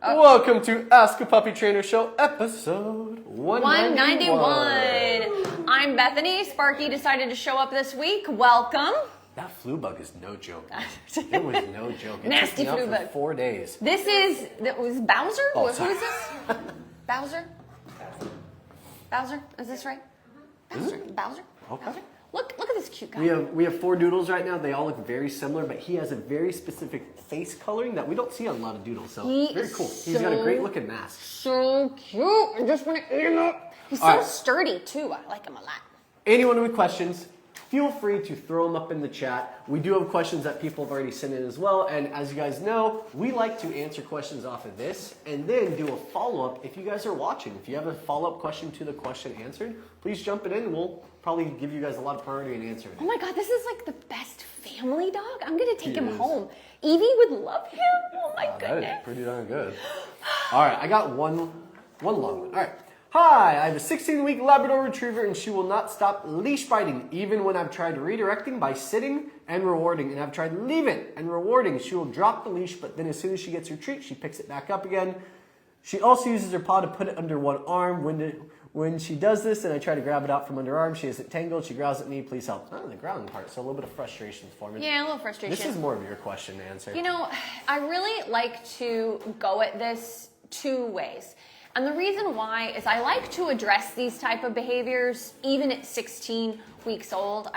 Welcome to Ask a Puppy Trainer Show, episode 191. I'm Bethany. Sparky decided to show up this week. Welcome. That flu bug is no joke. It was no joke. It Nasty took me flu out bug. for 4 days. That was Bowser? Oh, Who sorry. is this? Bowser? Bowser? Is this right? Bowser. Bowser? Okay. Bowser? Look at this cute guy. We have 4 doodles right now. They all look very similar, but he has a very specific face coloring that we don't see on a lot of doodles. So very cool. He's got a great looking mask. So cute. I just want to eat him up. He's so sturdy too. I like him a lot. Anyone with questions, feel free to throw them up in the chat. We do have questions that people have already sent in as well. And as you guys know, we like to answer questions off of this and then do a follow-up if you guys are watching. If you have a follow-up question to the question answered, please jump it in and we'll probably give you guys a lot of priority in answering it. Oh my God, this is like the best family dog. I'm going to take him home. Evie would love him. Oh my goodness. That is pretty darn good. All right, I got one long one. All right. Hi, I have a 16-week Labrador Retriever and she will not stop leash biting even when I've tried redirecting by sitting and rewarding, and I've tried leaving and rewarding. She will drop the leash, but then as soon as she gets her treat, she picks it back up again. She also uses her paw to put it under one arm. When she does this and I try to grab it out from under her arm, she is tangled. She growls at me, please help. Oh, the growling part, so a little bit of frustration for me. Yeah, a little frustration. This is more of your question to answer. You know, I really like to go at this 2 ways. And the reason why is I like to address these type of behaviors even at 16 weeks old.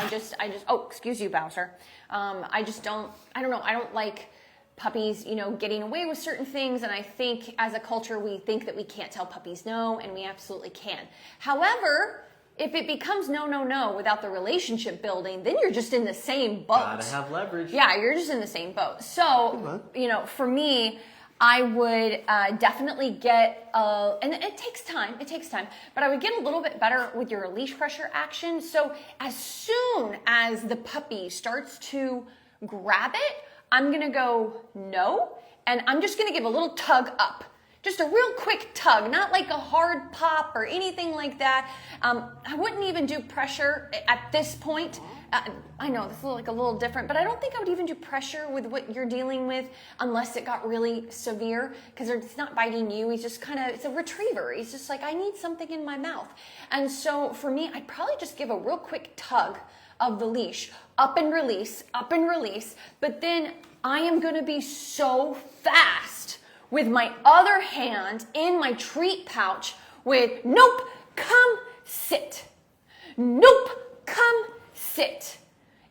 Oh, excuse you, Bowser. I don't like puppies, getting away with certain things. And I think as a culture, we think that we can't tell puppies no, and we absolutely can. However, if it becomes no without the relationship building, then you're just in the same boat. Gotta have leverage. Yeah, you're just in the same boat. So, for me, I would definitely get, and it takes time, but I would get a little bit better with your leash pressure action. So as soon as the puppy starts to grab it, I'm gonna go no, and I'm just gonna give a little tug up. Just a real quick tug, not like a hard pop or anything like that. I wouldn't even do pressure at this point. I know this is like a little different, but I don't think I would even do pressure with what you're dealing with unless it got really severe, because it's not biting you. He's just it's a retriever. He's just like, I need something in my mouth. And so for me, I'd probably just give a real quick tug of the leash, up and release, but then I am gonna be so fast with my other hand in my treat pouch with nope, come sit. Nope, come sit.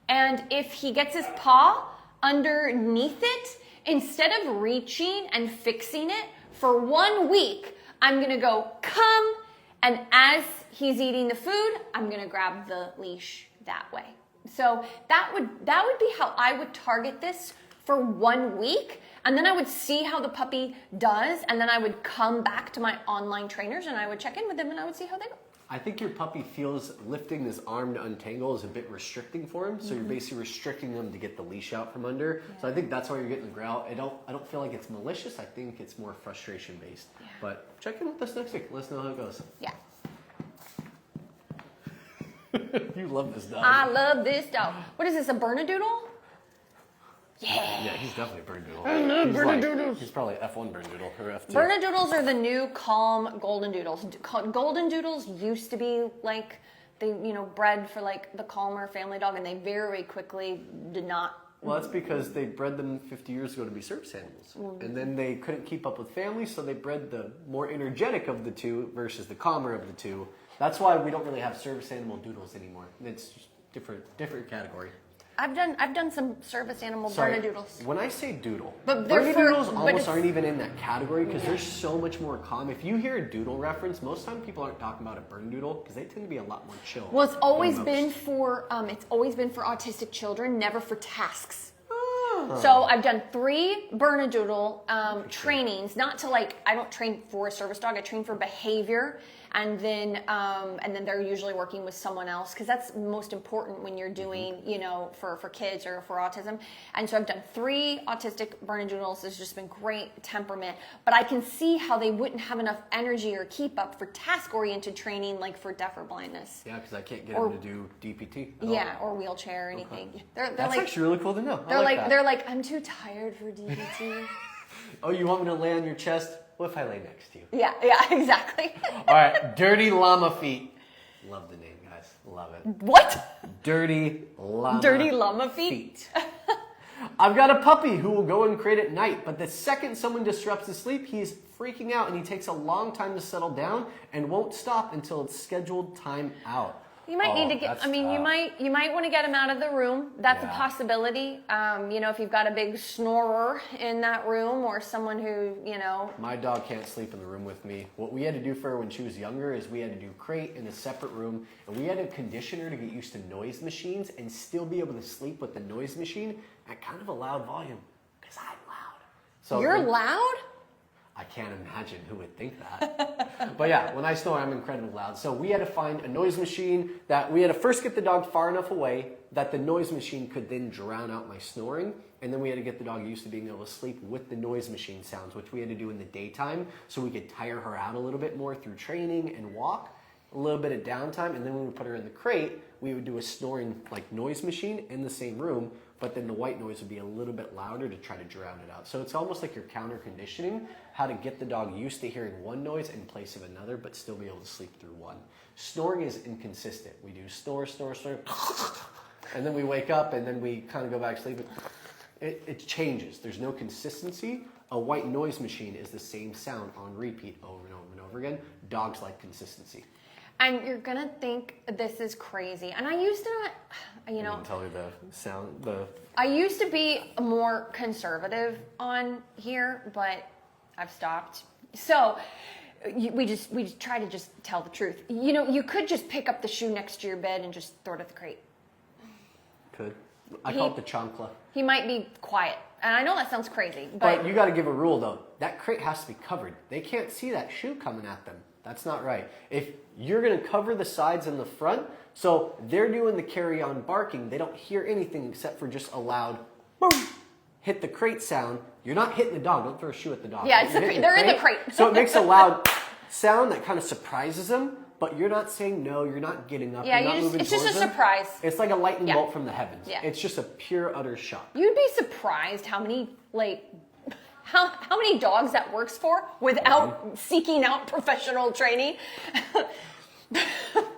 And if he gets his paw underneath it, instead of reaching and fixing it for 1 week, I'm gonna go come, and as he's eating the food, I'm gonna grab the leash that way. So that would be how I would target this for 1 week. And then I would see how the puppy does, and then I would come back to my online trainers and I would check in with them and I would see how they go. I think your puppy feels lifting this arm to untangle is a bit restricting for him. So you're basically restricting them to get the leash out from under. Yeah. So I think that's why you're getting the growl. I don't feel like it's malicious. I think it's more frustration based. Yeah. But check in with us next week. Let us know how it goes. Yeah. You love this dog. I love this dog. What is this, a Bernedoodle? Yeah, he's definitely a Bernedoodle. I love Bernedoodles. He's probably F1 Bernedoodle or F2. Bernedoodles are the new calm golden doodles. Golden doodles used to be like, they bred for like the calmer family dog, and they very quickly did not. Well, that's because they bred them 50 years ago to be service animals. And then they couldn't keep up with families, so they bred the more energetic of the two versus the calmer of the two. That's why we don't really have service animal doodles anymore. It's just different category. I've done some service animal Bernedoodles. When I say doodle, but Bernedoodles almost aren't even in that category because they're so much more calm. If you hear a doodle reference, most time people aren't talking about a Bernedoodle because they tend to be a lot more chill. Well, it's always been for autistic children, never for tasks. Oh. So I've done 3 Bernedoodle trainings, not to I don't train for a service dog, I train for behavior. And then they're usually working with someone else because that's most important when you're doing, for kids or for autism. And so I've done 3 autistic Bernedoodles. It's just been great temperament. But I can see how they wouldn't have enough energy or keep up for task-oriented training, like for deaf or blindness. Yeah, because I can't get them to do DPT. Yeah, or wheelchair or anything. Okay. That's actually really cool to know. They're like, I'm too tired for DPT. Oh, you want me to lay on your chest? what if I lay next to you? Yeah, exactly. All right, dirty llama feet. Love the name, guys. Love it. What? Dirty llama. Dirty llama feet. I've got a puppy who will go and crate at night, but the second someone disrupts his sleep, he's freaking out and he takes a long time to settle down and won't stop until it's scheduled time out. You might need to get, that's I mean, tough. you might want to get him out of the room. That's a Yeah. possibility. You know, if you've got a big snorer in that room or someone who, you know. My dog can't sleep in the room with me. What we had to do for her when she was younger is we had to do crate in a separate room, and we had to condition her to get used to noise machines and still be able to sleep with the noise machine at kind of a loud volume, because I'm loud. So You're loud? I can't imagine who would think that. But yeah, when I snore, I'm incredibly loud. So we had to find a noise machine that we had to first get the dog far enough away that the noise machine could then drown out my snoring. And then we had to get the dog used to being able to sleep with the noise machine sounds, which we had to do in the daytime so we could tire her out a little bit more through training and walk, a little bit of downtime. And then when we put her in the crate, we would do a snoring like noise machine in the same room, but then the white noise would be a little bit louder to try to drown it out. So it's almost like you're counter conditioning how to get the dog used to hearing one noise in place of another, but still be able to sleep through one. Snoring is inconsistent. We do snore, snore, snore, and then we wake up and then we kind of go back to sleep. It changes. There's no consistency. A white noise machine is the same sound on repeat over and over and over again. Dogs like consistency. And you're going to think this is crazy. And I used to not, you know. Tell her the sound, I used to be more conservative on here, but I've stopped. So we try to just tell the truth. You know, you could just pick up the shoe next to your bed and just throw it at the crate. Could. I call it the chancla. He might be quiet. And I know that sounds crazy, but you got to give a rule though. That crate has to be covered. They can't see that shoe coming at them. That's not right. If you're going to cover the sides and the front, so they're doing the carry-on barking, they don't hear anything except for just a loud boom, hit the crate sound. You're not hitting the dog. Don't throw a shoe at the dog. yeah, it's they're in the crate. So it makes a loud sound that kind of surprises them, but you're not saying no, you're not getting up, Yeah, you're not moving it's just a towards them. surprise. It's like a lightning Yeah. bolt from the heavens. Yeah. It's just a pure, utter shock. You'd be surprised how many, like, how many dogs that works for without seeking out professional training.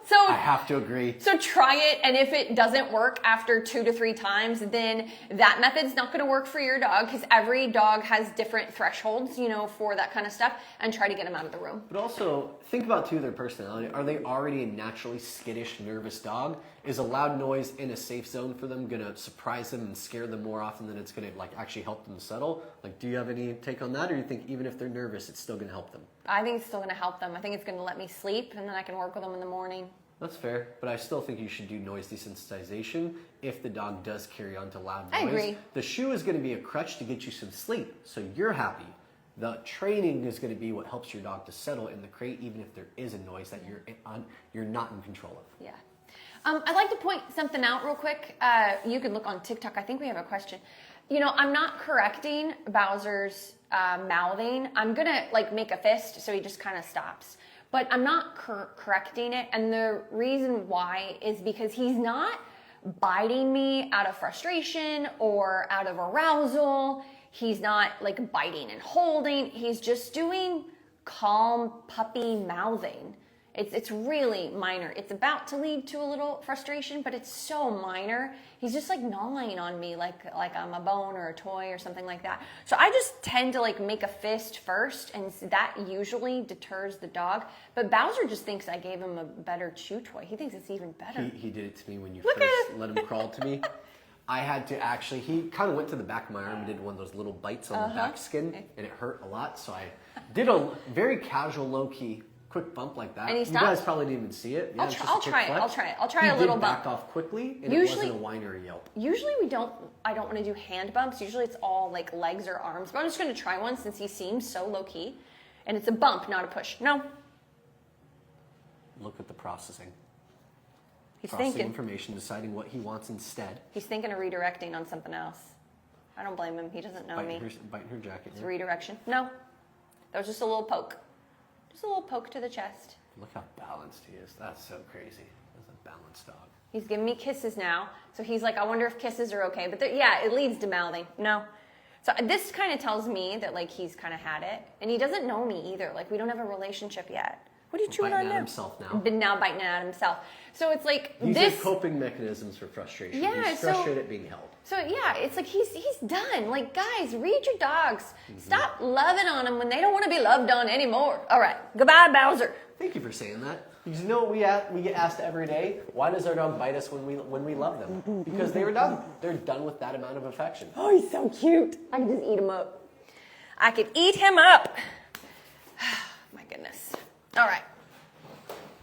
So I have to agree. So try it, and if it doesn't work after 2 to 3 times, then that method's not going to work for your dog, because every dog has different thresholds, you know, for that kind of stuff, and try to get them out of the room. But also, think about too their personality. Are they already a naturally skittish, nervous dog? Is a loud noise in a safe zone for them gonna surprise them and scare them more often than it's gonna like actually help them settle? Like, do you have any take on that, or do you think even if they're nervous, it's still gonna help them? I think it's still going to help them. I think it's going to let me sleep, and then I can work with them in the morning. That's fair, but I still think you should do noise desensitization if the dog does carry on to loud noise. I agree. The shoe is going to be a crutch to get you some sleep, so you're happy. The training is going to be what helps your dog to settle in the crate, even if there is a noise that you're not in control of. Yeah. I'd like to point something out real quick. You can look on TikTok. I think we have a question. You know, I'm not correcting Bowser's mouthing. I'm going to like make a fist so he just kind of stops. But I'm not correcting it. And the reason why is because he's not biting me out of frustration or out of arousal. He's not like biting and holding. He's just doing calm puppy mouthing. It's really minor. It's about to lead to a little frustration, but it's so minor. He's just like gnawing on me like I'm a bone or a toy or something like that. So I just tend to like make a fist first, and that usually deters the dog. But Bowser just thinks I gave him a better chew toy. He thinks it's even better. He did it to me when you Look first let him crawl to me. I had to actually, he kind of went to the back of my arm and did one of those little bites on the back skin, and it hurt a lot. So I did a very casual, low-key, quick bump like that. And he You stopped? guys probably didn't even see it. Yeah, I'll try it. I'll try a little He bump. backed off quickly, and Usually- it wasn't a whine or a yelp. Usually I don't want to do hand bumps. Usually it's all like legs or arms. But I'm just going to try one since he seems so low-key. And it's a bump, not a push. No. Look at the processing. He's Processing thinking. information, deciding what he wants instead. He's thinking of redirecting on something else. I don't blame him. He doesn't know me. Biting her jacket. It's a redirection. No. That was just a little poke. Just a little poke to the chest. Look how balanced he is. That's so crazy. That's a balanced dog. He's giving me kisses now. So he's like, I wonder if kisses are okay. But yeah, it leads to mouthing. No. So this kind of tells me that like he's kind of had it, and he doesn't know me either. Like we don't have a relationship yet. What are you chewing on now? now? Himself now. But now biting it at himself. So it's like These this. are coping mechanisms for frustration. Yeah, He's frustrated at being held. So yeah, it's like he's done. Like guys, read your dogs. Stop loving on them when they don't want to be loved on anymore. All right, goodbye, Bowser. Thank you for saying that. Because you know what we get asked every day? Why does our dog bite us when we love them? Because they were done. They're done with that amount of affection. Oh, he's so cute. I can just eat him up. I could eat him up. My goodness. All right.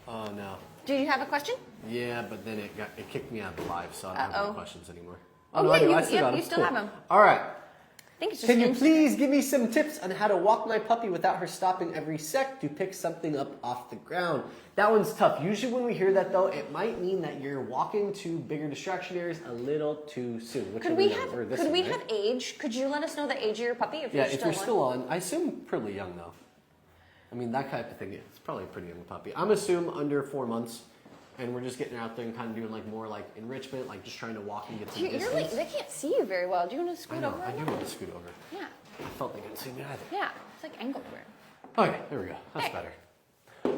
Oh no. Do you have a question? Yeah, but then it kicked me out of the live, so I don't have any questions anymore. Oh, no, yeah, I still got you them. still Cool. have them. All right. I think it's just Can you Instagram. please give me some tips on how to walk my puppy without her stopping every sec to pick something up off the ground? That one's tough. Usually when we hear that though, it might mean that you're walking to bigger distraction areas a little too soon. Could we have age? Could you let us know the age of your puppy if you're still on? I assume pretty young though. I mean, that type of thing, it's probably a pretty young puppy. I'm assuming under 4 months, and we're just getting her out there and kind of doing like more like enrichment, like just trying to walk and get some distance. They can't see you very well. Do you want to scoot over? I do want to scoot over. Yeah. I felt they couldn't see me either. Yeah, it's like angled weird. Okay, there we go. That's better.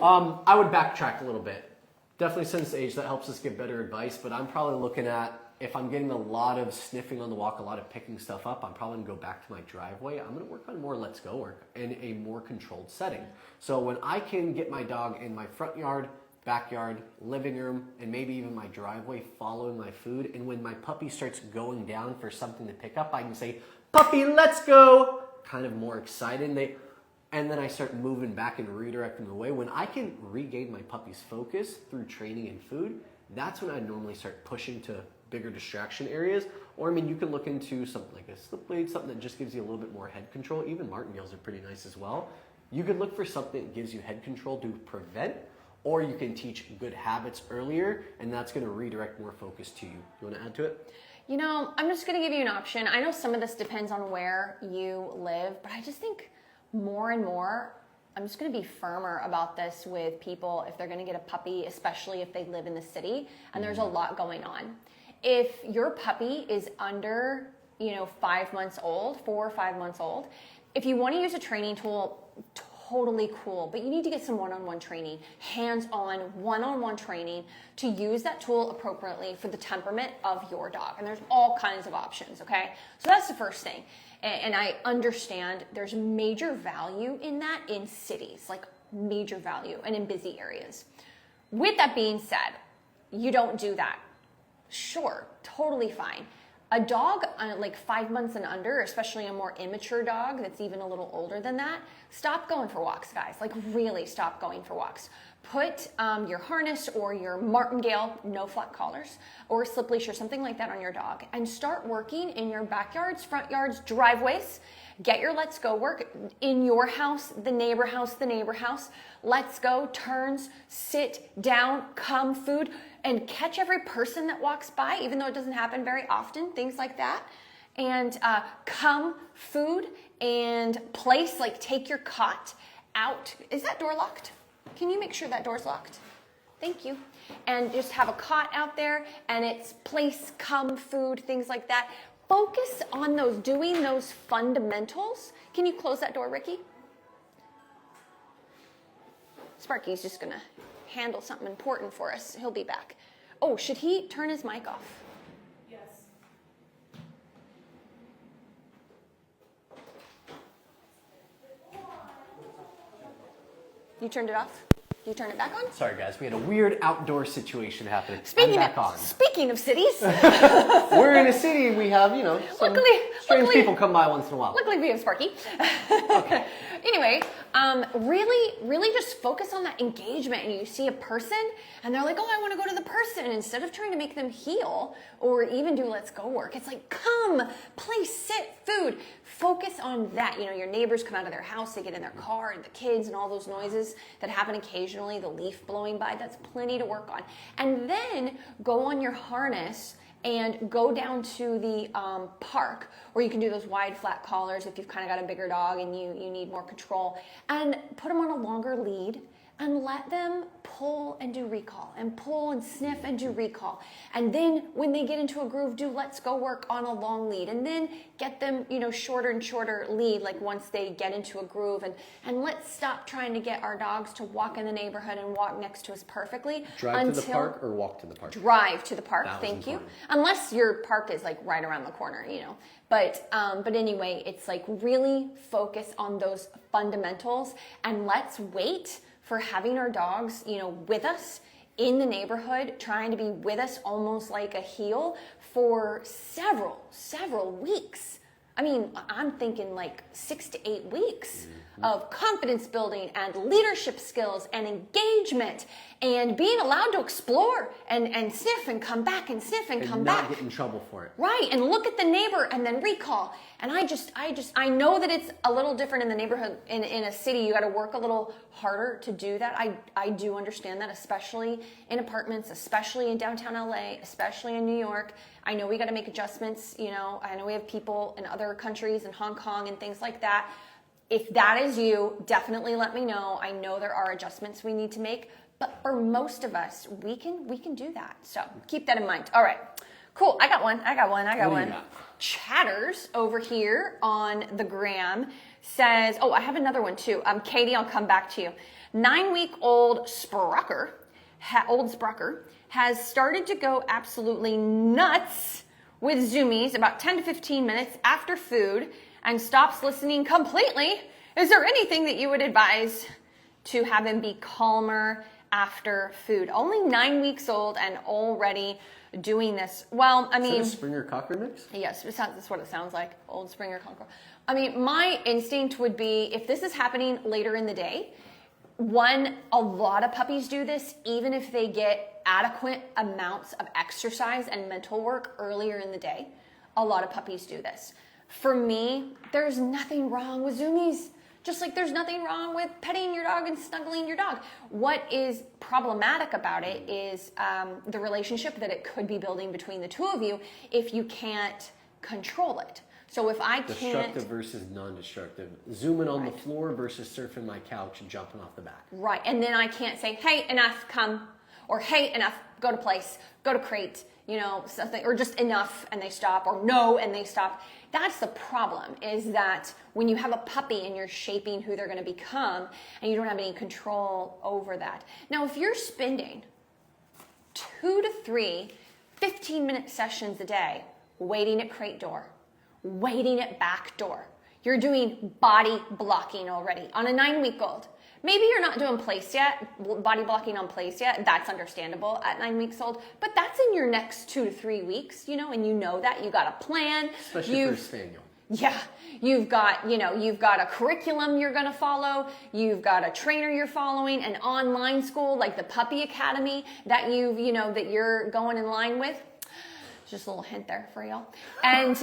I would backtrack a little bit. Definitely since age, that helps us give better advice, but I'm probably looking at, if I'm getting a lot of sniffing on the walk, a lot of picking stuff up, I'm probably going to go back to my driveway. I'm going to work on more let's go work in a more controlled setting. So when I can get my dog in my front yard, backyard, living room, and maybe even my driveway following my food, and when my puppy starts going down for something to pick up, I can say, puppy, let's go, kind of more excited. And then I start moving back and redirecting away. When I can regain my puppy's focus through training and food, that's when I normally start pushing to bigger distraction areas. Or I mean, you can look into something like a slip blade, something that just gives you a little bit more head control. Even martingales are pretty nice as well. You could look for something that gives you head control to prevent, or you can teach good habits earlier, and that's going to redirect more focus to you. You want to add to it? You know, I'm just going to give you an option. I know some of this depends on where you live, but I just think more and more, I'm just going to be firmer about this with people if they're going to get a puppy, especially if they live in the city and there's a lot going on. If your puppy is under, 5 months old, 4 or 5 months old, if you want to use a training tool, totally cool, but you need to get some one-on-one training, hands-on, one-on-one training to use that tool appropriately for the temperament of your dog. And there's all kinds of options, okay? So that's the first thing. And I understand there's major value in that in cities, like major value, and in busy areas. With that being said, you don't do that. Sure, totally fine. A dog like 5 months and under, especially a more immature dog that's even a little older than that, stop going for walks, guys. Like really stop going for walks. Put your harness or your martingale, no flat collars, or slip leash or something like that on your dog and start working in your backyards, front yards, driveways. Get your let's go work in your house, the neighbor house, the neighbor house. Let's go, turns, sit down, come food, and catch every person that walks by, even though it doesn't happen very often, things like that. And come food and place, like take your cot out. Is that door locked? Can you make sure that door's locked? Thank you. And just have a cot out there and it's place, come, food, things like that. Focus on doing those fundamentals. Can you close that door, Ricky? Sparky's just gonna handle something important for us. He'll be back. Oh, should he turn his mic off? Yes. You turned it off? You turn it back on? Sorry guys, we had a weird outdoor situation happening. Speaking I'm back on. Speaking of cities, We're in a city, we have, some strange luckily- people come by once in a while. luckily we have Sparky. Okay. Anyway, really just focus on that engagement. And you see a person and they're like, oh, I want to go to the person. And instead of trying to make them heel or even do let's go work, it's like, come, play, sit, food. Focus on that. Your neighbors come out of their house, they get in their car, and the kids and all those noises that happen occasionally, the leaf blowing by, that's plenty to work on. And then go on your harness and go down to the park where you can do those wide flat collars if you've kind of got a bigger dog and you need more control, and put them on a longer lead and let them pull and do recall, and pull and sniff and do recall. And then when they get into a groove, do let's go work on a long lead, and then get them, shorter and shorter lead, like once they get into a groove. And let's stop trying to get our dogs to walk in the neighborhood and walk next to us perfectly. Drive to the park or walk to the park? Drive to the park, thank you. important. Unless your park is like right around the corner, But anyway, it's like really focus on those fundamentals, and let's wait for having our dogs, with us in the neighborhood, trying to be with us almost like a heel for several weeks. I mean, I'm thinking like 6 to 8 weeks of confidence building and leadership skills and engagement and being allowed to explore and sniff and come back and sniff and come back. Not get in trouble for it. Right, and look at the neighbor and then recall. And I know that it's a little different in the neighborhood. In a city, you got to work a little harder to do that. I do understand that, especially in apartments, especially in downtown LA, especially in New York. I know we got to make adjustments. I know we have people in other countries, in Hong Kong and things like that. If that is you, definitely let me know. I know there are adjustments we need to make, but for most of us, we can do that. So keep that in mind. All right, cool. I got one. What do you got? Chatters over here on the gram says, I have another one too. Katie, I'll come back to you. 9-week-old Sprocker, has started to go absolutely nuts with zoomies about 10 to 15 minutes after food and stops listening completely. Is there anything that you would advise to have him be calmer after food? Only 9 weeks old and already doing this. Well, I mean, is that a Springer Cocker mix? Yes, that's what it sounds like. Old Springer Cocker. I mean, my instinct would be, if this is happening later in the day, a lot of puppies do this, even if they get adequate amounts of exercise and mental work earlier in the day. A lot of puppies do this. For me, there's nothing wrong with zoomies. Just like there's nothing wrong with petting your dog and snuggling your dog. What is problematic about it is the relationship that it could be building between the two of you if you can't control it. So if I can't... Destructive versus non-destructive. Zooming on the floor versus surfing my couch and jumping off the back. Right, and then I can't say, hey, enough, come. Or hey, enough, go to place, go to crate, something, or just enough, and they stop, or no, and they stop. That's the problem, is that when you have a puppy and you're shaping who they're going to become, and you don't have any control over that. Now, if you're spending 2 to 3 15-minute sessions a day waiting at crate door, waiting at back door, you're doing body blocking already on a 9-week-old. Maybe you're not doing place yet, body blocking on place yet. That's understandable at 9 weeks old, but that's in your next 2 to 3 weeks, and you know that. You got a plan. Especially for a spaniel. Yeah, you've got a curriculum you're going to follow. You've got a trainer you're following, an online school like the Puppy Academy that that you're going in line with. Just a little hint there for y'all. And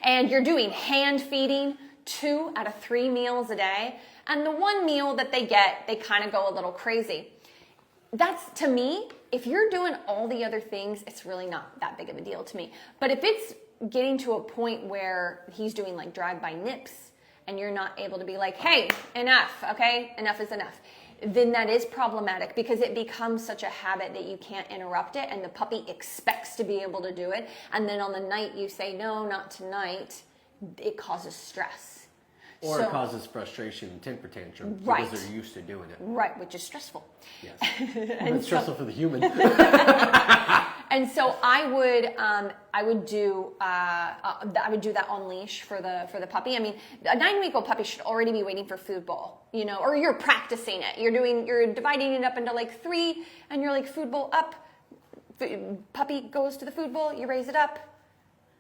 and you're doing hand feeding 2 out of 3 meals a day. And the one meal that they get, they kind of go a little crazy. That's, to me, if you're doing all the other things, it's really not that big of a deal to me. But if it's getting to a point where he's doing like drive-by nips and you're not able to be like, hey, enough, okay? Enough is enough. Then that is problematic because it becomes such a habit that you can't interrupt it, and the puppy expects to be able to do it. And then on the night you say, no, not tonight, it causes stress. Or it causes frustration and temper tantrum right. because they're used to doing it. Right, which is stressful. Yes. It's stressful for the human. And so I would do that on leash for the puppy. I mean, a 9-week-old puppy should already be waiting for food bowl, or you're practicing it. You're dividing it up into like 3, and you're like food bowl up. Puppy goes to the food bowl, you raise it up.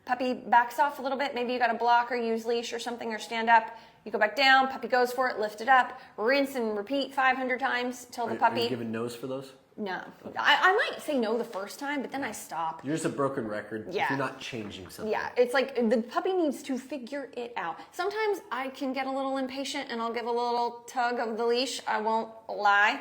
Puppy backs off a little bit. Maybe you got to block or use leash or something or stand up. You go back down. Puppy goes for it. Lift it up. Rinse and repeat 500 times till the puppy. Are you giving no's for those? No. I might say no the first time, but then I stop. You're just a broken record if you're not changing something. Yeah, it's like the puppy needs to figure it out. Sometimes I can get a little impatient and I'll give a little tug of the leash. I won't lie.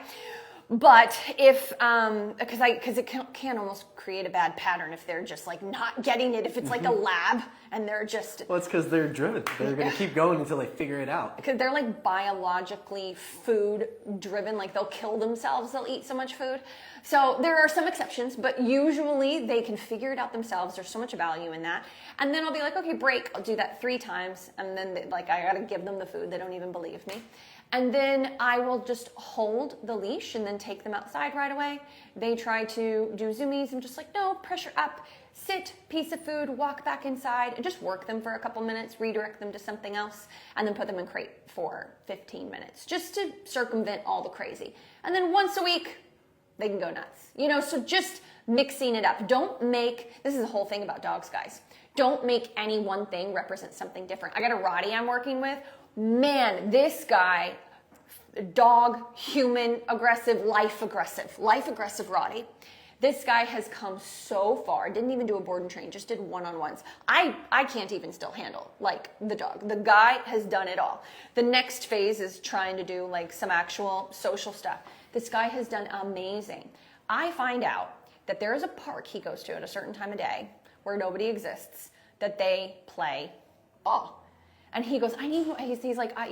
But if, because it can almost create a bad pattern if they're just like not getting it. If it's like a lab and they're just... Well, it's because they're driven. They're going to keep going until they figure it out. Because they're like biologically food driven, like they'll kill themselves, they'll eat so much food. So there are some exceptions, but usually they can figure it out themselves. There's so much value in that. And then I'll be like, okay, break. I'll do that 3 times. And then I got to give them the food. They don't even believe me. And then I will just hold the leash and then take them outside right away. They try to do zoomies. I'm just like, no, pressure up, sit, piece of food, walk back inside, and just work them for a couple minutes, redirect them to something else, and then put them in crate for 15 minutes, just to circumvent all the crazy. And then once a week, they can go nuts. So just mixing it up. This is the whole thing about dogs, guys. Don't make any one thing represent something different. I got a Roddy I'm working with. Man, this guy, dog, human, aggressive, life aggressive Roddy. This guy has come so far. Didn't even do a board and train, just did one-on-ones. I can't even still handle like the dog. The guy has done it all. The next phase is trying to do like some actual social stuff. This guy has done amazing. I find out that there is a park he goes to at a certain time of day where nobody exists, that they play ball. And he goes, he's like, I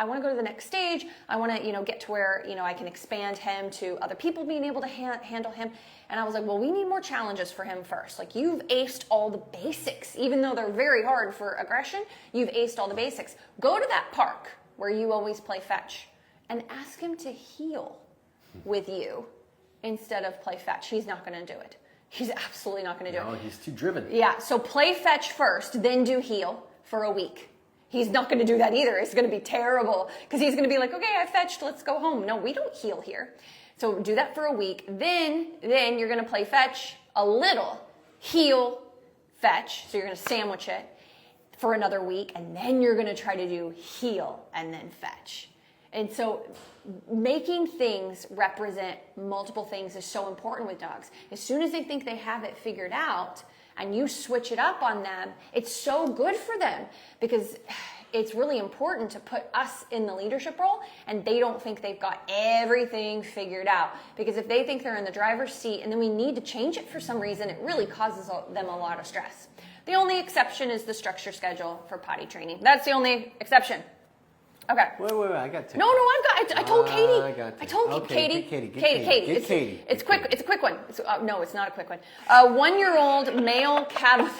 want to go to the next stage. I want to, get to where, I can expand him to other people being able to handle him. And I was like, well, we need more challenges for him first. Like, you've aced all the basics, even though they're very hard for aggression. You've aced all the basics. Go to that park where you always play fetch and ask him to heel with you instead of play fetch. He's not going to do it. He's absolutely not going to do it. No, he's too driven. Yeah, so play fetch first, then do heel for a week. He's not going to do that either. It's going to be terrible because he's going to be like, okay, I fetched, let's go home. No, we don't heel here. So do that for a week. Then you're going to play fetch a little, heel, fetch. So you're going to sandwich it for another week. And then you're going to try to do heel and then fetch. And so making things represent multiple things is so important with dogs. As soon as they think they have it figured out, and you switch it up on them, it's so good for them because it's really important to put us in the leadership role and they don't think they've got everything figured out. Because if they think they're in the driver's seat and then we need to change it for some reason, it really causes them a lot of stress. The only exception is the structure schedule for potty training. That's the only exception. Okay. Wait, I got 2. No, I told Katie. I got 2. I told okay, Katie. Katie. It's quick. It's a quick one. No, it's not a quick one. 1-year-old male Cavapoo.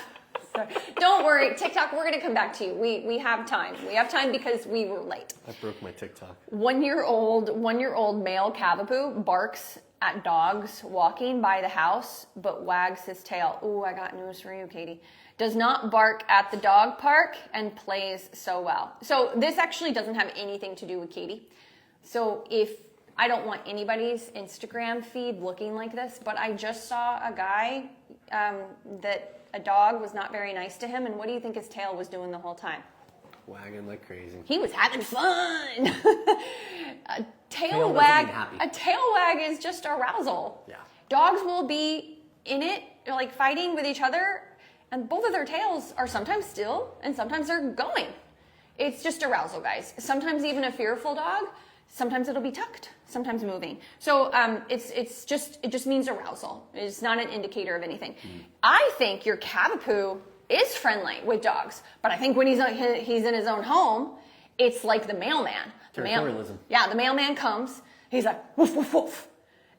Sorry. Don't worry, TikTok. We're gonna come back to you. We have time. We have time because we were late. I broke my TikTok. 1-year-old male Cavapoo barks at dogs walking by the house, but wags his tail. Ooh, I got news for you, Katie. Does not bark at the dog park and plays so well. So this actually doesn't have anything to do with Katie. So if I don't want anybody's Instagram feed looking like this, but I just saw a guy that a dog was not very nice to him, and what do you think his tail was doing the whole time? Wagging like crazy. He was having fun. A tail wag is just arousal. Yeah. Dogs will be in it, like fighting with each other, and both of their tails are sometimes still and sometimes they're going. It's just arousal, guys. Sometimes even a fearful dog, sometimes it'll be tucked, sometimes moving. So it just means arousal. It's not an indicator of anything. I think your Cavapoo is friendly with dogs, but I think when he's in his own home, it's like the mailman. Territorialism. The mailman comes. He's like woof woof woof,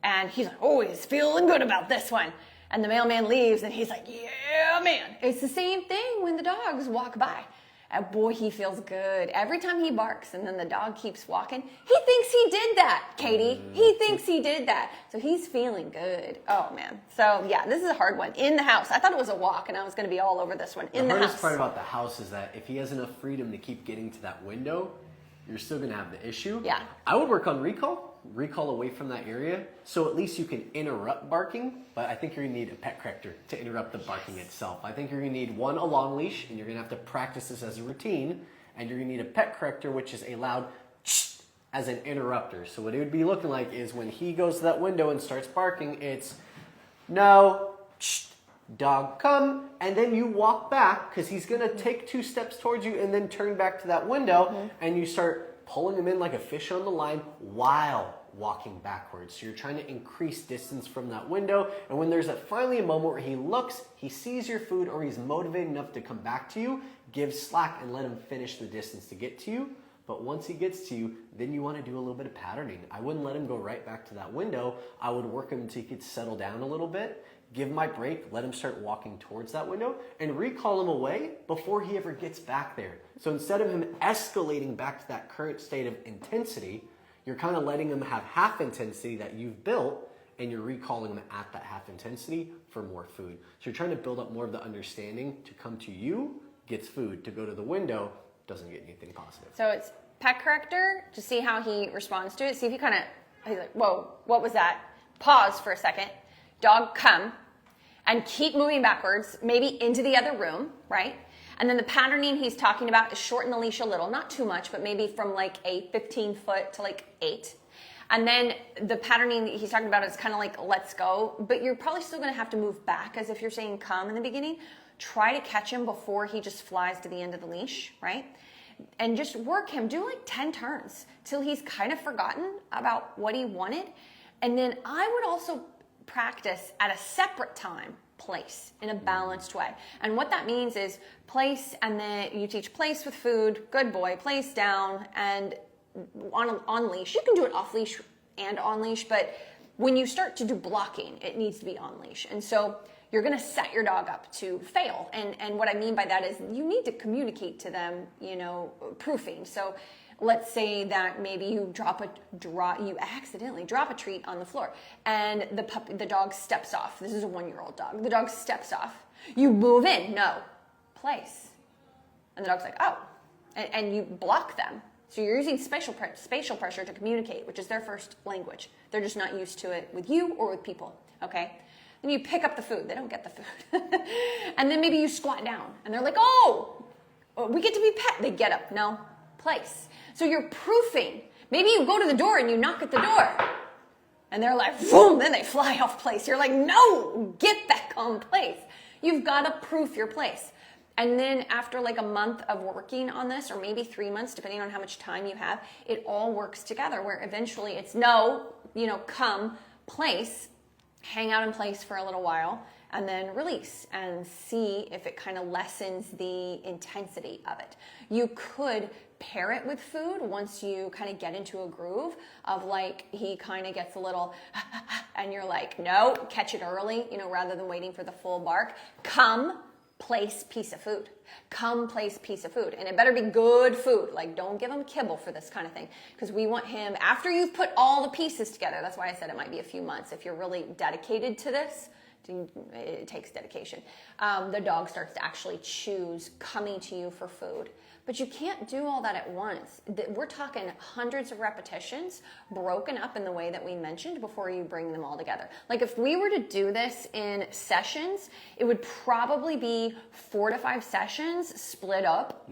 and he's like, oh, he's feeling good about this one. And the mailman leaves, and he's like, yeah, man. It's the same thing when the dogs walk by. And boy, he feels good. Every time he barks and then the dog keeps walking, he thinks he did that, Katie. He thinks he did that. So he's feeling good. Oh, man. So, yeah, this is a hard one. In the house. I thought it was a walk, and I was going to be all over this one. In the house. The hardest part about the house is that if he has enough freedom to keep getting to that window, you're still going to have the issue. Yeah. I would work on recall away from that area, so at least you can interrupt barking, but I think you're going to need a pet corrector to interrupt the barking itself. I think you're going to need a long leash, and you're going to have to practice this as a routine, and you're going to need a pet corrector, which is a loud as an interrupter. So what it would be looking like is when he goes to that window and starts barking, it's no, dog come, and then you walk back because he's going to take 2 steps towards you and then turn back to that window, and you start pulling him in like a fish on the line while walking backwards. So you're trying to increase distance from that window. And when there's finally a moment where he looks, he sees your food, or he's motivated enough to come back to you, give slack and let him finish the distance to get to you. But once he gets to you, then you want to do a little bit of patterning. I wouldn't let him go right back to that window. I would work him until he could settle down a little bit, give him my break, let him start walking towards that window, and recall him away before he ever gets back there. So instead of him escalating back to that current state of intensity, you're kind of letting him have half intensity that you've built, and you're recalling him at that half intensity for more food. So you're trying to build up more of the understanding to come to you, gets food, to go to the window, doesn't get anything positive. So it's pet corrector to see how he responds to it. See if he's like, whoa, what was that? Pause for a second. Dog, come. And keep moving backwards, maybe into the other room, right? And then the patterning he's talking about is shorten the leash a little, not too much, but maybe from like a 15 foot to like 8. And then the patterning that he's talking about is kind of like, let's go, but you're probably still gonna have to move back as if you're saying come in the beginning. Try to catch him before he just flies to the end of the leash, right? And just work him, do like 10 turns till he's kind of forgotten about what he wanted. And then I would also practice at a separate time, place in a balanced way. And what that means is place, and then you teach place with food, good boy, place down, and on leash. You can do it off leash and on leash, but when you start to do blocking, it needs to be on leash. And so you're going to set your dog up to fail. And what I mean by that is you need to communicate to them, proofing. So let's say that maybe you you accidentally drop a treat on the floor, and the dog steps off. This is a 1-year-old dog. The dog steps off. You move in, no, place. And the dog's like, oh, and you block them. So you're using spatial pressure to communicate, which is their first language. They're just not used to it with you or with people, okay? Then you pick up the food. They don't get the food. And then maybe you squat down, and they're like, oh, we get to be pet. They get up. No, place. So you're proofing. Maybe you go to the door and you knock at the door, and they're like, boom, then they fly off place. You're like, no, get back on place. You've got to proof your place. And then after like a month of working on this, or maybe 3 months, depending on how much time you have, it all works together where eventually it's no, come, place, hang out in place for a little while, and then release and see if it kind of lessens the intensity of it. You could pair it with food once you kind of get into a groove of like, he kind of gets a little, and you're like, no, catch it early, rather than waiting for the full bark. Come, place, piece of food. Come, place, piece of food. And it better be good food. Like, don't give him kibble for this kind of thing. Because we want him, after you've put all the pieces together, that's why I said it might be a few months. If you're really dedicated to this, it takes dedication. The dog starts to actually choose coming to you for food. But you can't do all that at once. We're talking hundreds of repetitions broken up in the way that we mentioned before you bring them all together. Like if we were to do this in sessions, it would probably be 4 to 5 sessions split up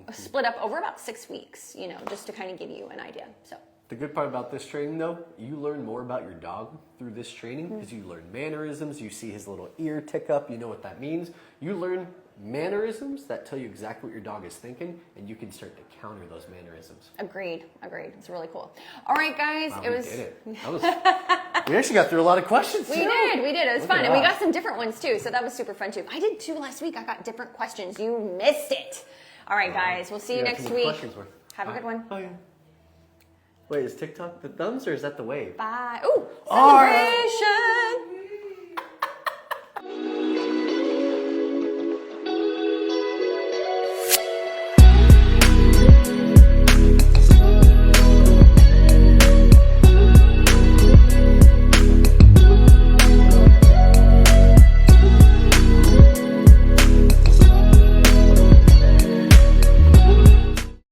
over about 6 weeks, just to kind of give you an idea. So. The good part about this training, though, you learn more about your dog through this training because you learn mannerisms. You see his little ear tick up. You know what that means. You learn mannerisms that tell you exactly what your dog is thinking, and you can start to counter those mannerisms. Agreed. It's really cool. All right, guys. Wow, we did it. We actually got through a lot of questions, too. We did. It was fun. And we got some different ones, too, so that was super fun, too. I did, too, last week. I got different questions. You missed it. All right, guys. We'll see you next week. Have a good one. Bye. Wait, is TikTok the thumbs or is that the wave? Bye. Ooh, celebration.